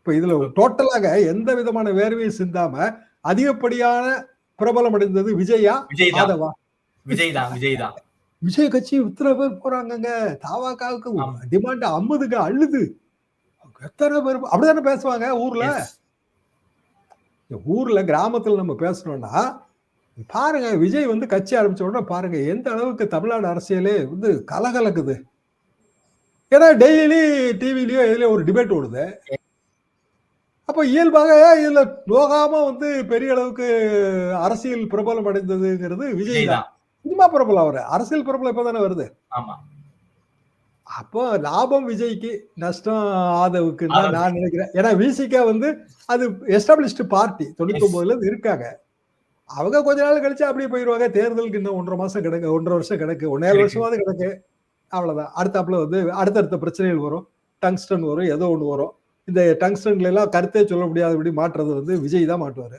இப்ப இதுல டோட்டலாக எந்த விதமான வேர்வையும் சிந்தாம அதிகப்படியான பிரபலம் அடைந்தது விஜயா ஆதவா? விஜய் கட்சி இத்தனை பேர் போறாங்கங்க, தாவாக்காவுக்கு டிமாண்ட் அம்முதுங்க, அள்ளுது. எத்தனை பேர் அப்படிதானே பேசுவாங்க ஊர்ல. ஊர்ல கிராமத்துல நம்ம பேசணும்னா பாருங்க, விஜய் வந்து கட்சி ஆரம்பிச்ச உடனே பாருங்க எந்த அளவுக்கு தமிழ்நாடு அரசியலே வந்து கலகலக்குது. ஏன்னா டெய்லி டிவிலயோ எதுலயோ ஒரு டிபேட் ஓடுது. அப்ப இயல்பாக இதுல நோகாம வந்து பெரிய அளவுக்கு அரசியல் பிரபலம் அடைந்ததுங்கிறது விஜய் தான். சினிமா பிரபலம் அவரு, அரசியல் பிரபலம் இப்பதானே வருது. அப்போ லாபம் விஜய்க்கு, நஷ்டம் ஆதவுக்குன்னு தான் நான் நினைக்கிறேன். ஏன்னா விசிகா வந்து அது எஸ்டாப்ளிஷ்டு பார்ட்டி 99ல இருந்து இருக்காங்க. அவங்க கொஞ்ச நாள் கழிச்சு அப்படியே போயிருவாங்க. தேர்தலுக்கு இன்னும் 1.5 மாசம் கிடக்கு, 1.5 வருஷம் கிடக்கு, 1.5 வருஷமாவது கிடக்கு. அவ்வளவுதான். அடுத்தாப்புல வந்து அடுத்தடுத்த பிரச்சனைகள் வரும். டங்ஸ்டன் வரும், ஏதோ ஒண்ணு வரும். இந்த டங்ஸ்டன்ல எல்லாம் கருத்தே சொல்ல முடியாதபடி மாற்றுறது வந்து விஜய் தான் மாட்டுவாரு.